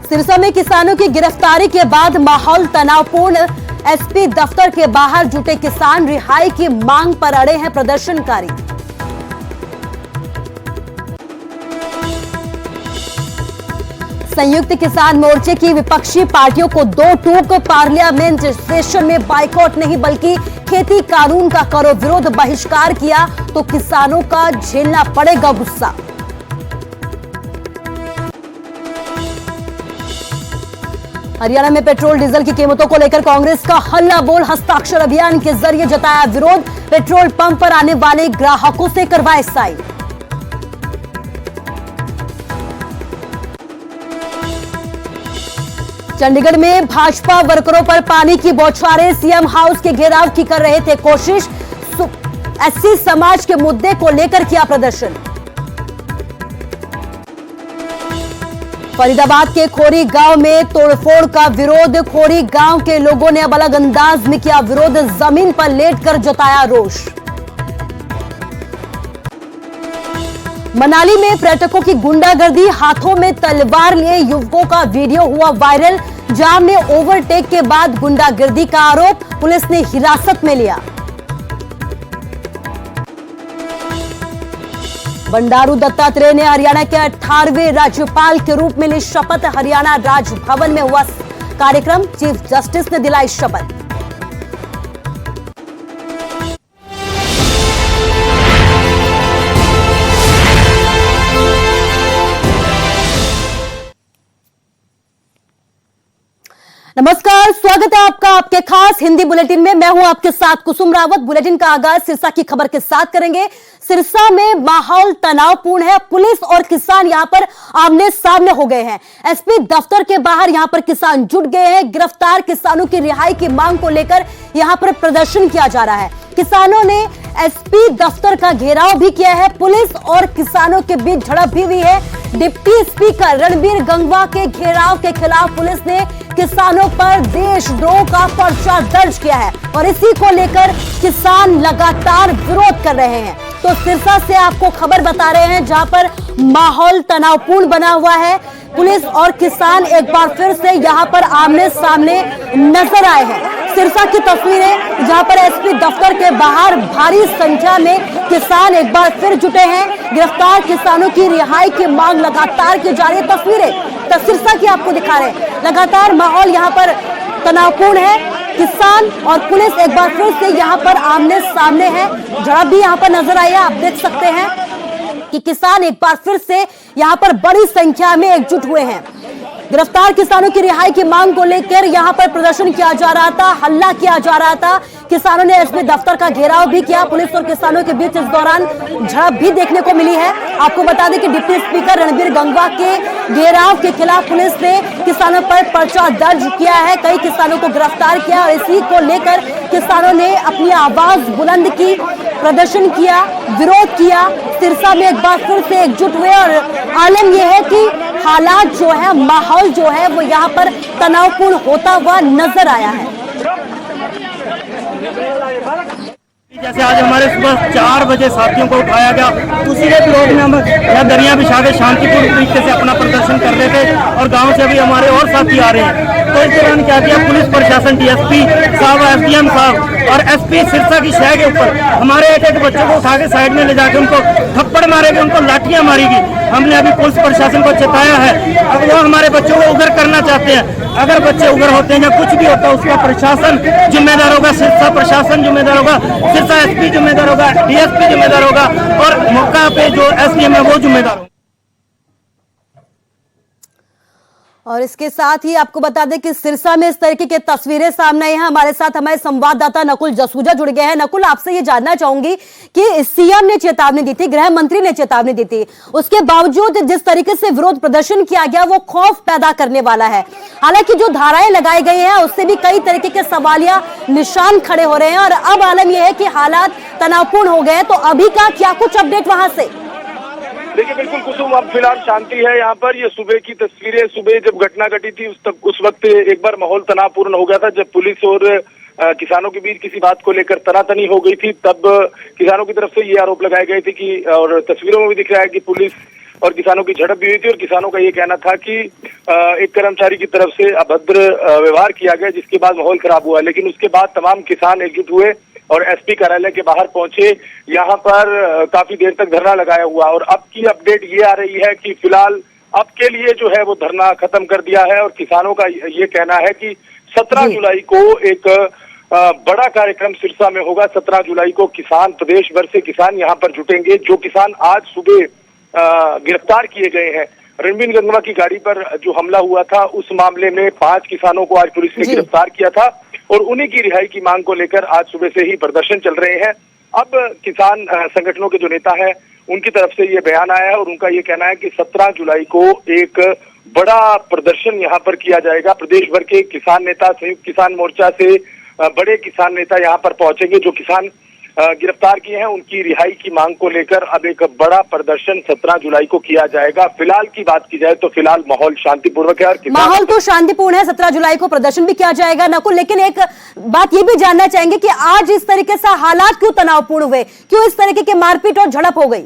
सिरसा में किसानों की गिरफ्तारी के बाद माहौल तनावपूर्ण। एसपी दफ्तर के बाहर जुटे किसान, रिहाई की मांग पर अड़े हैं प्रदर्शनकारी। संयुक्त किसान मोर्चे की विपक्षी पार्टियों को दो टूक। पार्लियामेंट सेशन में बाइकआउट नहीं बल्कि खेती कानून का करो विरोध, बहिष्कार किया तो किसानों का झेलना पड़ेगा गुस्सा। हरियाणा में पेट्रोल डीजल की कीमतों को लेकर कांग्रेस का हल्ला बोल, हस्ताक्षर अभियान के जरिए जताया विरोध। पेट्रोल पंप पर आने वाले ग्राहकों से करवाए साइन। चंडीगढ़ में भाजपा वर्करों पर पानी की बौछारें, सीएम हाउस के घेराव की कर रहे थे कोशिश। एससी समाज के मुद्दे को लेकर किया प्रदर्शन। फरीदाबाद के खोरी गांव में तोड़फोड़ का विरोध, खोरी गांव के लोगों ने अब अलग अंदाज में किया विरोध, जमीन पर लेटकर जताया रोष। मनाली में पर्यटकों की गुंडागर्दी, हाथों में तलवार लिए युवकों का वीडियो हुआ वायरल। जाम में ओवरटेक के बाद गुंडागर्दी का आरोप, पुलिस ने हिरासत में लिया। बंडारू दत्तात्रेय ने हरियाणा के 18वें राज्यपाल के रूप में ली शपथ। हरियाणा राजभवन में हुआ कार्यक्रम, चीफ जस्टिस ने दिलाई शपथ। नमस्कार, स्वागत है आपका आपके खास हिंदी बुलेटिन में। मैं हूं आपके साथ कुसुम रावत। बुलेटिन का आगाज सिरसा की खबर के साथ करेंगे। सिरसा में माहौल तनावपूर्ण है। पुलिस और किसान यहां पर आमने सामने हो गए हैं। एसपी दफ्तर के बाहर यहां पर किसान जुट गए हैं। गिरफ्तार किसानों की रिहाई की मांग को लेकर यहां पर प्रदर्शन किया जा रहा है। किसानों ने एसपी दफ्तर का घेराव भी किया है। पुलिस और किसानों के बीच झड़प भी हुई है। डिप्टी स्पीकर रणबीर गंगवा के घेराव के खिलाफ पुलिस ने किसानों पर देशद्रोह का पर्चा दर्ज किया है और इसी को लेकर किसान लगातार विरोध कर रहे हैं। तो सिरसा से आपको खबर बता रहे हैं जहां पर माहौल तनावपूर्ण बना हुआ है। पुलिस और किसान एक बार फिर से यहां पर आमने सामने नजर आए हैं। सिरसा की तस्वीरें जहां पर एसपी दफ्तर के बाहर भारी संख्या में किसान एक बार फिर जुटे हैं। गिरफ्तार किसानों की रिहाई की मांग लगातार की जा रही है। तस्वीरें सिरसा की आपको दिखा रहे हैं। लगातार माहौल यहां पर तनावपूर्ण है। किसान और पुलिस एक बार फिर से यहां पर आमने सामने है। झड़प भी यहां पर नजर आई है। आप देख सकते हैं कि किसान एक बार फिर से यहां पर बड़ी संख्या में एकजुट हुए हैं। गिरफ्तार किसानों की रिहाई की मांग को लेकर यहां पर प्रदर्शन किया जा रहा था, हल्ला किया जा रहा था। किसानों ने एसपी दफ्तर का घेराव भी किया। पुलिस और किसानों के बीच इस दौरान झड़प भी देखने को मिली है। आपको बता दें कि डिप्टी स्पीकर रणबीर गंगवा के घेराव के खिलाफ पुलिस ने किसानों पर पर्चा दर्ज किया है। कई किसानों को गिरफ्तार किया और इसी को लेकर किसानों ने अपनी आवाज बुलंद की, प्रदर्शन किया, विरोध किया। सिरसा में एक बार फिर से एकजुट हुए और आलम यह है कि हालात जो है, माहौल जो है वो यहाँ पर तनावपूर्ण होता हुआ नजर आया है। जैसे आज हमारे सुबह 4 बजे साथियों को उठाया गया, उसी के विरोध में हम यहाँ दरिया बिछा के शांतिपूर्ण तरीके से अपना प्रदर्शन कर रहे थे और गांव से भी हमारे और साथी आ रहे हैं। तो इस दौरान क्या किया, पुलिस प्रशासन, डीएसपी साहब, एसडीएम साहब और एसपी सिरसा की शहर के ऊपर हमारे एक बच्चों को उठा के साइड में ले जाकर उनको थप्पड़ मारे गए, उनको लाठियां मारी गई। हमने अभी पुलिस प्रशासन को चेताया है। अब वो हमारे बच्चों को उग्र करना चाहते हैं। अगर बच्चे उग्र होते हैं या कुछ भी होता है उसका प्रशासन जिम्मेदार होगा, सिरसा प्रशासन जिम्मेदार होगा, सिरसा एसपी जिम्मेदार होगा, डीएसपी जिम्मेदार होगा और मौका पे जो एसडीएम है वो जिम्मेदार होगा। और इसके साथ ही आपको बता दें कि सिरसा में इस तरीके की तस्वीरें सामने आई हैं। हमारे साथ हमारे संवाददाता नकुल जसूजा जुड़ गए हैं। नकुल, आपसे ये जानना चाहूंगी कि सीएम ने चेतावनी दी थी, गृह मंत्री ने चेतावनी दी थी, उसके बावजूद जिस तरीके से विरोध प्रदर्शन किया गया वो खौफ पैदा करने वाला है। हालांकि जो धाराएं लगाई गई हैं उससे भी कई तरीके के सवालिया निशान खड़े हो रहे हैं और अब आलम यह है कि हालात तनावपूर्ण हो गए हैं। तो अभी का क्या कुछ अपडेट वहां से? देखिए, बिल्कुल कुसुम, अब फिलहाल शांति है यहाँ पर। ये सुबह की तस्वीरें, सुबह जब घटना घटी थी उस वक्त एक बार माहौल तनावपूर्ण हो गया था जब पुलिस और किसानों के बीच किसी बात को लेकर तनातनी हो गई थी। तब किसानों की तरफ से ये आरोप लगाए गए थे कि, और तस्वीरों में भी दिख रहा है कि पुलिस और किसानों की झड़प भी हुई थी और किसानों का ये कहना था कि एक कर्मचारी की तरफ से अभद्र व्यवहार किया गया, जिसके बाद माहौल खराब हुआ। लेकिन उसके बाद तमाम किसान एकजुट हुए और एसपी कार्यालय के बाहर पहुंचे। यहाँ पर काफी देर तक धरना लगाया हुआ और अब की अपडेट ये आ रही है कि फिलहाल अब के लिए जो है वो धरना खत्म कर दिया है और किसानों का ये कहना है कि 17 जुलाई को एक बड़ा कार्यक्रम सिरसा में होगा। 17 जुलाई को किसान, प्रदेश भर से किसान यहाँ पर जुटेंगे। जो किसान आज सुबह गिरफ्तार किए गए हैं, रणबीर गंगवा की गाड़ी पर जो हमला हुआ था, उस मामले में 5 किसानों को आज पुलिस ने गिरफ्तार किया था और उन्हीं की रिहाई की मांग को लेकर आज सुबह से ही प्रदर्शन चल रहे हैं। अब किसान संगठनों के जो नेता हैं, उनकी तरफ से ये बयान आया है और उनका ये कहना है कि 17 जुलाई को एक बड़ा प्रदर्शन यहाँ पर किया जाएगा। प्रदेश भर के किसान नेता, संयुक्त किसान मोर्चा से बड़े किसान नेता यहाँ पर पहुंचेंगे। जो किसान गिरफ्तार किए हैं, उनकी रिहाई की मांग को लेकर अब एक बड़ा प्रदर्शन 17 जुलाई को किया जाएगा। फिलहाल की बात की जाए तो फिलहाल माहौल शांतिपूर्वक है और माहौल तो शांतिपूर्ण है। 17 जुलाई को प्रदर्शन भी किया जाएगा नकुल, लेकिन एक बात ये भी जानना चाहेंगे कि आज इस तरीके से हालात क्यों तनावपूर्ण हुए, क्यों इस तरीके की मारपीट और झड़प हो गई?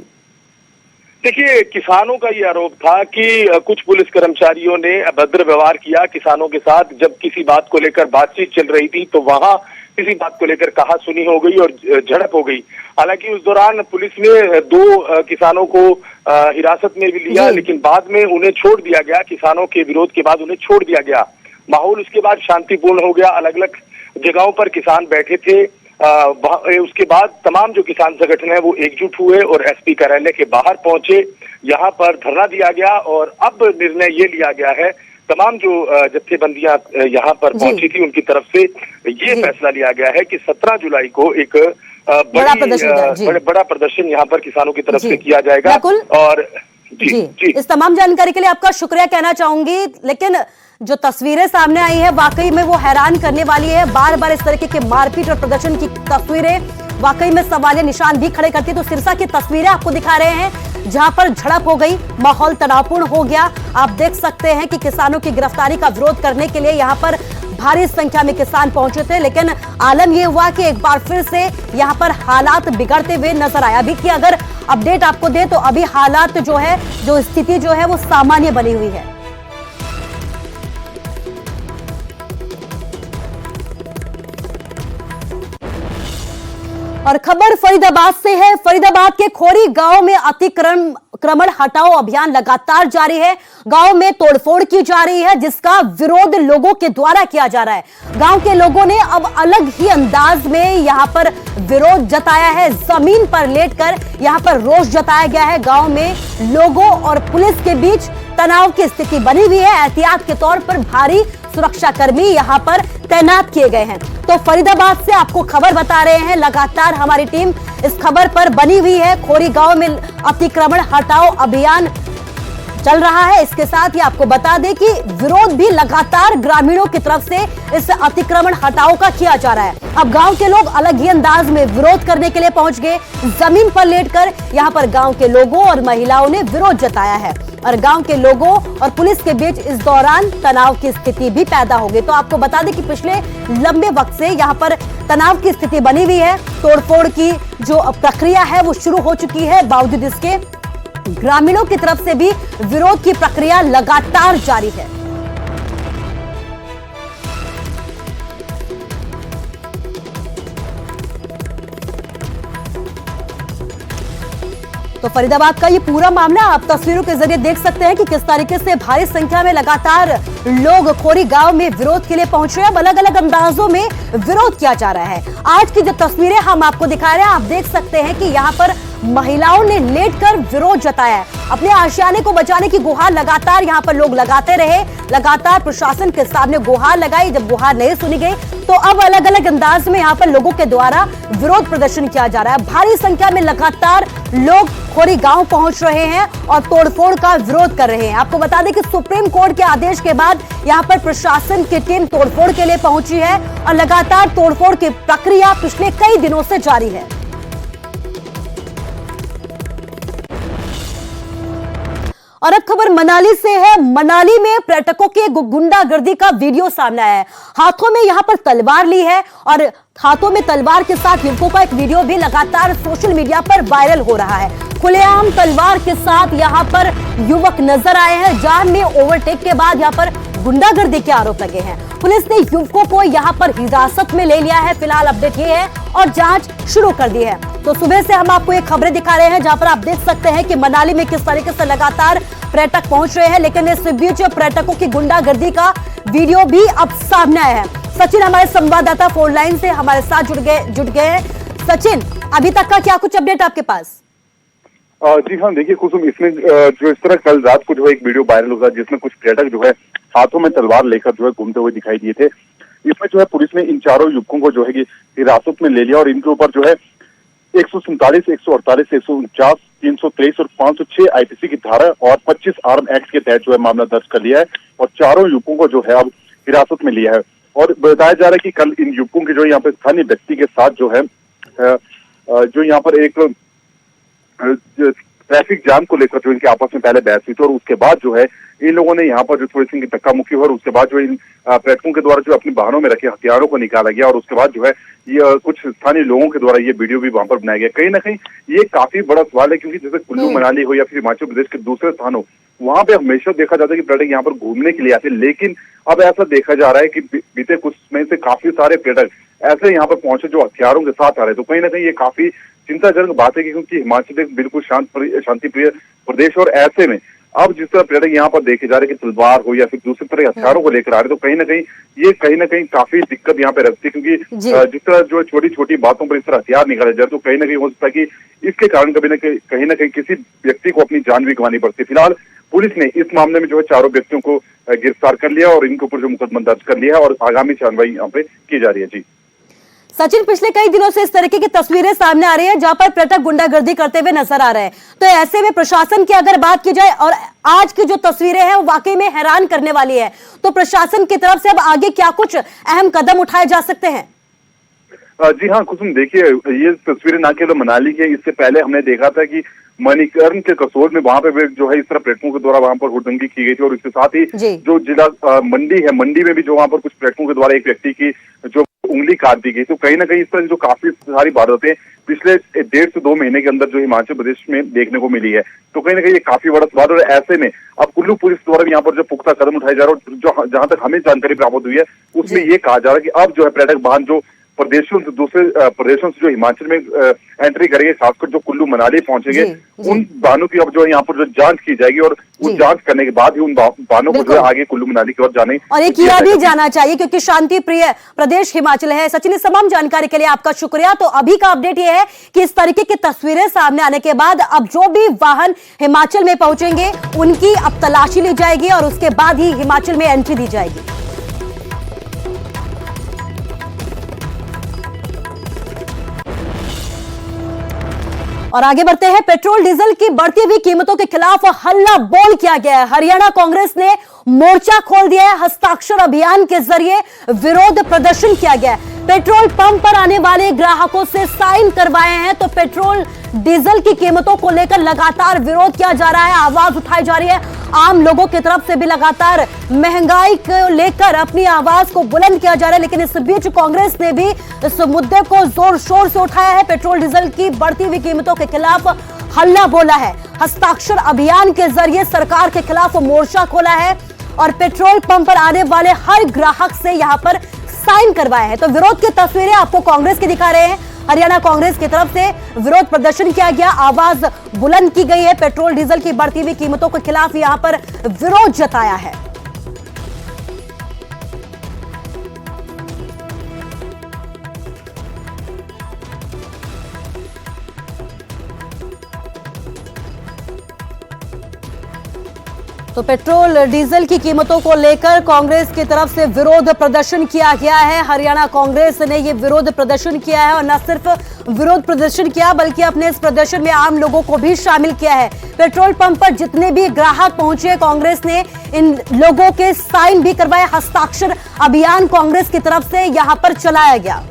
देखिए, किसानों का ये आरोप था कि कुछ पुलिस कर्मचारियों ने अभद्र व्यवहार किया किसानों के साथ। जब किसी बात को लेकर बातचीत चल रही थी तो वहां किसी बात को लेकर कहा सुनी हो गई और झड़प हो गई। हालांकि उस दौरान पुलिस ने 2 किसानों को हिरासत में भी लिया, लेकिन बाद में उन्हें छोड़ दिया गया। किसानों के विरोध के बाद उन्हें छोड़ दिया गया। माहौल उसके बाद शांतिपूर्ण हो गया। अलग अलग जगहों पर किसान बैठे थे। उसके बाद तमाम जो किसान संगठन है वो एकजुट हुए और एसपी कार्यालय के बाहर पहुंचे। यहाँ पर धरना दिया गया और अब निर्णय ये लिया गया है, तमाम जो जत्थेबंदियां यहाँ पर पहुंची थी उनकी तरफ से ये फैसला लिया गया है कि 17 जुलाई को एक बड़ा प्रदर्शन यहाँ पर किसानों की तरफ से किया जाएगा। और जी, इस तमाम जानकारी के लिए आपका शुक्रिया कहना चाहूंगी। लेकिन जो तस्वीरें सामने आई है वाकई में वो हैरान करने वाली है। बार बार इस तरीके के मारपीट और प्रदर्शन की तस्वीरें वाकई में सवालिया निशान भी खड़े करती है। तो सिरसा की तस्वीरें आपको दिखा रहे हैं जहां पर झड़प हो गई, माहौल तनावपूर्ण हो गया। आप देख सकते हैं कि किसानों की गिरफ्तारी का विरोध करने के लिए यहां पर भारी संख्या में किसान पहुंचे थे, लेकिन आलम यह हुआ कि एक बार फिर से यहां पर हालात बिगड़ते हुए नजर आया। अभी की अगर अपडेट आपको दे तो अभी हालात जो है, जो स्थिति जो है वो सामान्य बनी हुई है। और खबर फरीदाबाद से है। फरीदाबाद के खोरी गांव में अतिक्रमण हटाओ अभियान लगातार जारी है। गांव में तोड़फोड़ की जा रही है, जिसका विरोध लोगों के द्वारा किया जा रहा है। गांव के लोगों ने अब अलग ही अंदाज में यहां पर विरोध जताया है। जमीन पर लेटकर यहां पर रोष जताया गया है। गांव में लोगों और पुलिस के बीच तनाव की स्थिति बनी हुई है। एहतियात के तौर पर भारी सुरक्षा कर्मी यहां पर तैनात किए गए हैं। तो फरीदाबाद से आपको खबर बता रहे हैं, लगातार हमारी टीम इस खबर पर बनी हुई है। खोरी गांव में अतिक्रमण हटाओ अभियान चल रहा है। इसके साथ ही आपको बता दें कि विरोध भी लगातार ग्रामीणों की तरफ से इस अतिक्रमण हटाओ का किया जा रहा है। अब गांव के लोग अलग ही अंदाज में विरोध करने के लिए पहुंच गए। जमीन पर लेटकर यहां पर गांव के लोगों और महिलाओं ने विरोध जताया है और गांव के लोगों और पुलिस के बीच इस दौरान तनाव की स्थिति भी पैदा हो गई। तो आपको बता दें कि पिछले लंबे वक्त से यहां पर तनाव की स्थिति बनी हुई है। तोड़फोड़ की जो प्रक्रिया है वो शुरू हो चुकी है। बावजूद इसके ग्रामीणों की तरफ से भी विरोध की प्रक्रिया लगातार जारी है। तो फरीदाबाद का ये पूरा मामला आप तस्वीरों के जरिए देख सकते हैं कि किस तरीके से भारी संख्या में लगातार लोग खोरी गांव में विरोध के लिए पहुंच रहे हैं। अलग अलग अंदाजों में विरोध किया जा रहा है। आज की जो तस्वीरें हम आपको दिखा रहे हैं, आप देख सकते हैं कि यहाँ पर महिलाओं ने लेटकर विरोध जताया है। अपने आशियाने को बचाने की गुहार लगातार यहाँ पर लोग लगाते रहे। लगातार प्रशासन के सामने गुहार लगाई। जब गुहार नहीं सुनी गई तो अब अलग अलग अंदाज में यहाँ पर लोगों के द्वारा विरोध प्रदर्शन किया जा रहा है। भारी संख्या में लगातार लोग खोरी गांव पहुंच रहे हैं और तोड़फोड़ का विरोध कर रहे हैं। आपको बता दें कि सुप्रीम कोर्ट के आदेश के बाद यहाँ पर प्रशासन की टीम तोड़फोड़ के लिए पहुंची है और लगातार तोड़फोड़ की प्रक्रिया पिछले कई दिनों से जारी है। और अब खबर मनाली से है। मनाली में पर्यटकों के गुंडागर्दी का वीडियो सामने आया है। हाथों में यहां पर तलवार ली है और हाथों में तलवार के साथ युवकों का एक वीडियो भी लगातार सोशल मीडिया पर वायरल हो रहा है। खुलेआम तलवार के साथ यहां पर युवक नजर आए हैं। जान में ओवरटेक के बाद यहां पर गुंडागर्दी के आरोप लगे हैं। पुलिस ने युवकों को यहां पर हिरासत में ले लिया है। फिलहाल अपडेट ये है और जांच शुरू कर दी है। तो सुबह से हम आपको ये खबरें दिखा रहे हैं जहां पर आप देख सकते हैं कि मनाली में किस तरीके से लगातार पर्यटक पहुंच रहे हैं, लेकिन इस बीच पर्यटकों की गुंडागर्दी का वीडियो भी अब सामने आया है। सचिन हमारे संवाददाता फोन लाइन से हमारे साथ जुट गए हैं। सचिन, अभी तक का क्या कुछ अपडेट आपके पास? जी हाँ, देखिए कुसुम, इसमें जो इस तरह कल रात को जो है एक वीडियो वायरल हुआ जिसमें कुछ पर्यटक जो है हाथों में तलवार लेकर जो है घूमते हुए दिखाई दिए थे। इसमें जो है पुलिस ने इन चारों युवकों को जो है कि हिरासत में ले लिया और इनके ऊपर जो है 147, 148, 149, 323 और 506 आईपीसी की धारा और 25 आर्म एक्ट के तहत जो है मामला दर्ज कर लिया है और चारों युवकों को जो है अब हिरासत में लिया है। और बताया जा रहा है कि कल इन युवकों की जो यहाँ पे स्थानीय व्यक्ति के साथ जो है जो यहाँ पर एक ट्रैफिक जाम को लेकर जो इनके आपस में पहले बहस हुई थी और उसके बाद जो है इन लोगों ने यहाँ पर जो थोड़ी सी इनकी धक्का मुक्की हुई और उसके बाद जो इन पर्यटकों के द्वारा जो अपने वाहनों में रखे हथियारों को निकाला गया और उसके बाद जो है ये कुछ स्थानीय लोगों के द्वारा ये वीडियो भी वहां पर बनाया गया। कहीं ना कहीं ये काफी बड़ा सवाल है क्योंकि जैसे कुल्लू मनाली हो या फिर हिमाचल प्रदेश के दूसरे स्थान हो, वहां पे हमेशा देखा जाता है कि पर्यटक यहाँ पर घूमने के लिए आते हैं, लेकिन अब ऐसा देखा जा रहा है कि बीते कुछ समय से काफी सारे पर्यटक ऐसे यहाँ पर पहुंचे जो हथियारों के साथ आ रहे हैं। तो कहीं ना कहीं ये काफी चिंताजनक बात है क्योंकि हिमाचल एक बिल्कुल शांति प्रिय प्रदेश और ऐसे में अब जिस तरह पर्यटक यहाँ पर देखे जा रहे हैं कि तलवार हो या फिर दूसरी तरह हथियारों को लेकर आ रहे हैं, तो कहीं ना कहीं काफी दिक्कत यहाँ पे रखती है क्योंकि जिस तरह जो छोटी छोटी बातों पर इस तरह हथियार निकाले जाए तो कहीं ना कहीं हो सकता है कि इसके कारण कहीं ना कहीं किसी व्यक्ति को अपनी जान भी गंवानी पड़ती है। फिलहाल पुलिस ने इस मामले में जो है चारों व्यक्तियों को गिरफ्तार कर लिया और इनके ऊपर जो मुकदमा दर्ज कर लिया है और आगामी कार्रवाई यहाँ पे की जा रही है। जी सचिन, पिछले कई दिनों से इस तरीके की तस्वीरें सामने आ रही हैं जहां पर पर्यटक गुंडागर्दी करते हुए नजर आ रहे हैं, तो ऐसे में प्रशासन की अगर बात की जाए और आज की जो तस्वीरें हैं वो वाकई में हैरान करने वाली है, तो प्रशासन की तरफ से अब आगे क्या कुछ अहम कदम उठाए जा सकते हैं? जी हाँ कुसुम, देखिए ये तस्वीरें ना केवल मनाली की, इससे पहले हमने देखा था कि मणिकर्ण के कसोल में वहां पे जो है इस तरह पर्यटकों के द्वारा वहां पर हुड़दंगी की गई थी और इसके साथ ही जो जिला मंडी है, मंडी में भी जो वहां पर कुछ पर्यटकों के द्वारा एक व्यक्ति की जो उंगली काट दी गई। तो कहीं ना कहीं इस तरह जो काफी सारी बातें पिछले 1.5 से 2 महीने के अंदर जो हिमाचल प्रदेश में देखने को मिली है, तो कहीं ना कहीं ये काफी बड़ा सवाल और ऐसे में अब कुल्लू पुलिस द्वारा भी यहाँ पर जो पुख्ता कदम उठाए जा रहे हैं और जहां तक हमें जानकारी प्राप्त हुई है उसमें ये कहा जा रहा है कि अब जो है पर्यटक वाहन जो प्रदेशों से दूसरे प्रदेशों से जो हिमाचल में एंट्री करेंगे, खासकर जो कुल्लू मनाली पहुंचेंगे, उन वाहनों की अब जो है यहाँ पर जो जांच की जाएगी और उस जांच करने के बाद ही उन वाहनों को जो है आगे कुल्लू मनाली की ओर जाने और ये किया भी जाना चाहिए क्योंकि शांति प्रिय प्रदेश हिमाचल है। सचिन, इस तमाम जानकारी के लिए आपका शुक्रिया। तो अभी का अपडेट ये है कि इस तरीके की तस्वीरें सामने आने के बाद अब जो भी वाहन हिमाचल में पहुंचेंगे उनकी अब तलाशी ली जाएगी और उसके बाद ही हिमाचल में एंट्री दी जाएगी। और आगे बढ़ते हैं। पेट्रोल डीजल की बढ़ती हुई कीमतों के खिलाफ हल्ला बोल किया गया है। हरियाणा कांग्रेस ने मोर्चा खोल दिया है। हस्ताक्षर अभियान के जरिए विरोध प्रदर्शन किया गया है। पेट्रोल पंप पर आने वाले ग्राहकों से साइन करवाए हैं। तो पेट्रोल डीजल की कीमतों को लेकर लगातार विरोध किया जा रहा है, आवाज उठाई जा रही है। आम लोगों की तरफ से भी लगातार महंगाई को लेकर अपनी आवाज को बुलंद किया जा रहा है, लेकिन इस बीच कांग्रेस ने भी इस मुद्दे को जोर शोर से उठाया है। पेट्रोल डीजल की बढ़ती हुई कीमतों के खिलाफ हल्ला बोला है। हस्ताक्षर अभियान के जरिए सरकार के खिलाफ मोर्चा खोला है और पेट्रोल पंप पर आने वाले हर ग्राहक से यहां पर साइन करवाए हैं। तो विरोध की तस्वीरें आपको कांग्रेस की दिखा रहे हैं। हरियाणा कांग्रेस की तरफ से विरोध प्रदर्शन किया गया, आवाज बुलंद की गई है। पेट्रोल डीजल की बढ़ती हुई कीमतों के खिलाफ यहां पर विरोध जताया है। तो पेट्रोल डीजल की कीमतों को लेकर कांग्रेस की तरफ से विरोध प्रदर्शन किया गया है। हरियाणा कांग्रेस ने ये विरोध प्रदर्शन किया है और न सिर्फ विरोध प्रदर्शन किया बल्कि अपने इस प्रदर्शन में आम लोगों को भी शामिल किया है। पेट्रोल पंप पर जितने भी ग्राहक पहुंचे कांग्रेस ने इन लोगों के साइन भी करवाए। हस्ताक्षर अभियान कांग्रेस की तरफ से यहां पर चलाया गया।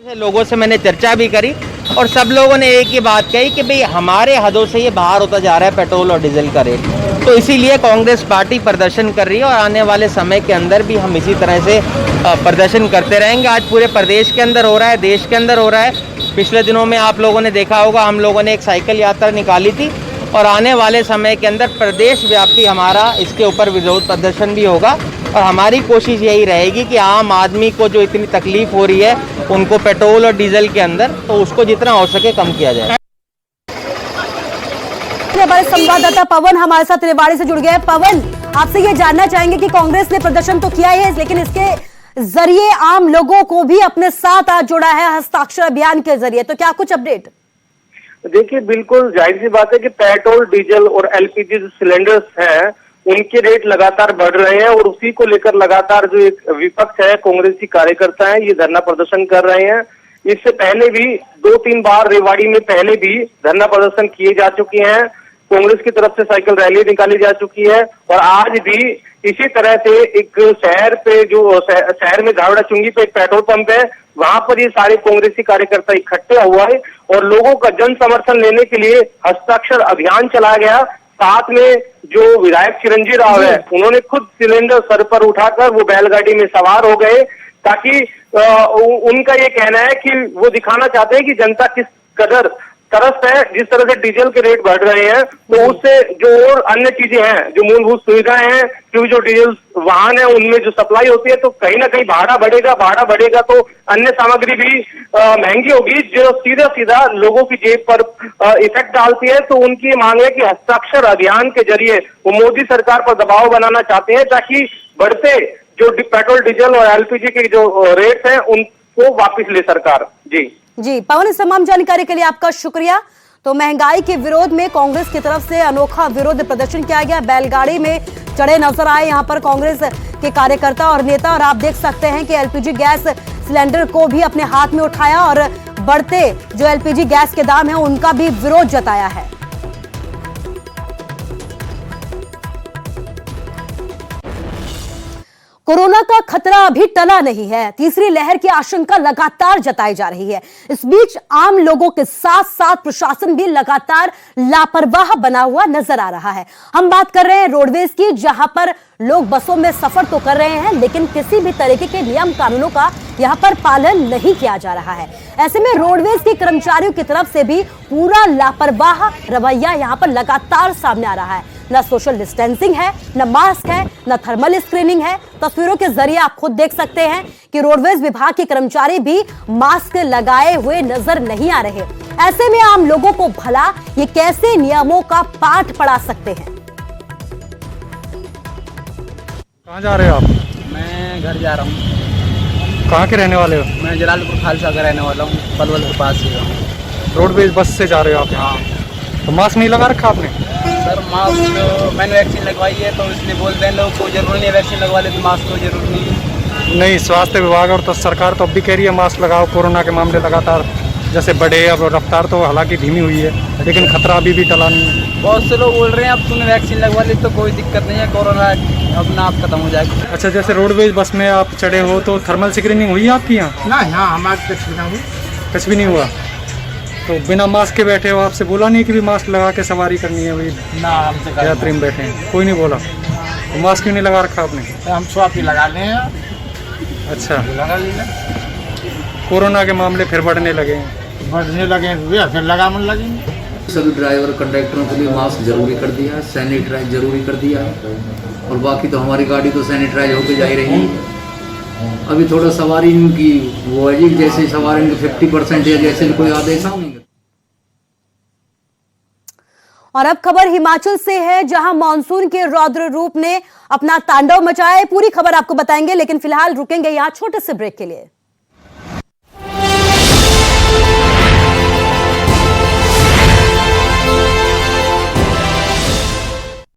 लोगों से मैंने चर्चा भी करी और सब लोगों ने एक ही बात कही कि भाई हमारे हदों से ये बाहर होता जा रहा है पेट्रोल और डीजल का रेट। तो इसीलिए कांग्रेस पार्टी प्रदर्शन कर रही है और आने वाले समय के अंदर भी हम इसी तरह से प्रदर्शन करते रहेंगे। आज पूरे प्रदेश के अंदर हो रहा है, देश के अंदर हो रहा है। पिछले दिनों में आप लोगों ने देखा होगा, हम लोगों ने एक साइकिल यात्रा निकाली थी और आने वाले समय के अंदर प्रदेश व्यापी हमारा इसके ऊपर विरोध प्रदर्शन भी होगा। और हमारी कोशिश यही रहेगी कि आम आदमी को जो इतनी तकलीफ हो रही है उनको पेट्रोल और डीजल के अंदर, तो उसको जितना हो सके कम किया जाए। हमारे संवाददाता पवन हमारे साथ रेवाड़ी से जुड़ गए हैं। पवन, आपसे ये जानना चाहेंगे कि कांग्रेस ने प्रदर्शन तो किया है, लेकिन इसके जरिए आम लोगों को भी अपने साथ आज जोड़ा है हस्ताक्षर अभियान के जरिए, तो क्या कुछ अपडेट? देखिए, बिल्कुल जाहिर सी बात है कि पेट्रोल, डीजल और एलपीजी जो सिलेंडर्स हैं उनके रेट लगातार बढ़ रहे हैं और उसी को लेकर लगातार जो एक विपक्ष है, कांग्रेसी कार्यकर्ता है, ये धरना प्रदर्शन कर रहे हैं। इससे पहले भी 2-3 बार रेवाड़ी में पहले भी धरना प्रदर्शन किए जा चुके हैं। कांग्रेस की तरफ से साइकिल रैली निकाली जा चुकी है और आज भी इसी तरह से एक शहर पे जो शहर में धावड़ा चुंगी पे एक पेट्रोल पंप है, वहां पर ये सारे कांग्रेसी कार्यकर्ता इकट्ठे हुआ है और लोगों का जन समर्थन लेने के लिए हस्ताक्षर अभियान चलाया गया। साथ में जो विधायक चिरंजीव राव है, उन्होंने खुद सिलेंडर सर पर उठाकर वो बैलगाड़ी में सवार हो गए, ताकि उनका ये कहना है कि वो दिखाना चाहते हैं कि जनता किस कदर तरस है। जिस तरह से डीजल के रेट बढ़ रहे हैं तो उससे जो और अन्य चीजें हैं, जो मूलभूत सुविधाएं हैं, क्योंकि जो डीजल वाहन है उनमें जो सप्लाई होती है तो कहीं ना कहीं भाड़ा बढ़ेगा तो अन्य सामग्री भी महंगी होगी, जो सीधा सीधा लोगों की जेब पर इफेक्ट डालती है। तो उनकी मांग है कि हस्ताक्षर अभियान के जरिए वो मोदी सरकार पर दबाव बनाना चाहते हैं ताकि बढ़ते जो पेट्रोल, डीजल और एलपीजी के जो रेट्स हैं उनको वापिस ले सरकार। जी पवन, इस तमाम जानकारी के लिए आपका शुक्रिया। तो महंगाई के विरोध में कांग्रेस की तरफ से अनोखा विरोध प्रदर्शन किया गया, बैलगाड़ी में चढ़े नजर आए यहाँ पर कांग्रेस के कार्यकर्ता और नेता, और आप देख सकते हैं कि एलपीजी गैस सिलेंडर को भी अपने हाथ में उठाया और बढ़ते जो एलपीजी गैस के दाम है उनका भी विरोध जताया है। कोरोना का खतरा अभी टला नहीं है, तीसरी लहर की आशंका लगातार जताई जा रही है। इस बीच आम लोगों के साथ साथ प्रशासन भी लगातार लापरवाह बना हुआ नजर आ रहा है। हम बात कर रहे हैं रोडवेज की, जहां पर लोग बसों में सफर तो कर रहे हैं लेकिन किसी भी तरीके के नियम कानूनों का यहां पर पालन नहीं किया जा रहा है। ऐसे में रोडवेज के कर्मचारियों की तरफ से भी पूरा लापरवाह रवैया यहां पर लगातार सामने आ रहा है। न सोशल डिस्टेंसिंग है, न मास्क है, न थर्मल स्क्रीनिंग है। तस्वीरों के जरिए आप खुद देख सकते हैं कि रोडवेज विभाग के कर्मचारी भी मास्क लगाए हुए नजर नहीं आ रहे। ऐसे में आम लोगों को भला ये कैसे नियमों का पाठ पढ़ा सकते हैं? कहाँ जा रहे हो आप? मैं घर जा रहा हूँ। कहाँ के रहने वाले हो? मैं जलालपुर खालसा का रहने वाला हूँ, पलवल के पास ही हूँ। रोडवेज बस से जा रहे हो आप? हाँ। तो मास्क नहीं लगा रखा आपने? सर मास्क मैंने वैक्सीन लगवाई है तो इसलिए बोलते हैं लोग को जरूरी नहीं है वैक्सीन लगवा ले तो मास्क तो जरूरी नहीं है। नहीं, स्वास्थ्य विभाग और तो सरकार तो अब भी कह रही है मास्क लगाओ। कोरोना के मामले लगातार जैसे बढ़े, अब रफ्तार तो हालांकि धीमी हुई है लेकिन खतरा अभी भी टला नहीं है। बहुत से लोग बोल रहे हैं अब तूने वैक्सीन लगवा ली तो कोई दिक्कत नहीं है, कोरोना अपना आप खत्म हो जाएगा। अच्छा, जैसे रोडवेज बस में आप चढ़े हो तो थर्मल स्क्रीनिंग हुई है आपकी यहाँ? ना, यहाँ हमारे कुछ भी नहीं हुआ। तो बिना मास्क के बैठे हो, आपसे बोला नहीं कि भी मास्क लगा के सवारी करनी है? भाई ना, हमसे यात्री में बैठे हैं, कोई नहीं बोला। तो मास्क क्यों नहीं लगा रखा आपने? हम स्वाप ही लगा लें। अच्छा, लगा लेना। कोरोना के मामले फिर बढ़ने लगे हैं। फिर लगाम लगेंगे। सभी ड्राइवर कंडक्टरों के लिए मास्क जरूरी कर दिया, सैनिटाइज जरूरी कर दिया और बाकी तो हमारी गाड़ी तो सैनिटाइज होकर जा ही रही है। अभी थोड़ा सवारी की वो है जी, जैसे सवारी 50% या जैसे कोई आदेश होंगे। और अब खबर हिमाचल से है, जहां मानसून के रौद्र रूप ने अपना तांडव मचाया है। पूरी खबर आपको बताएंगे लेकिन फिलहाल रुकेंगे यहां छोटे से ब्रेक के लिए।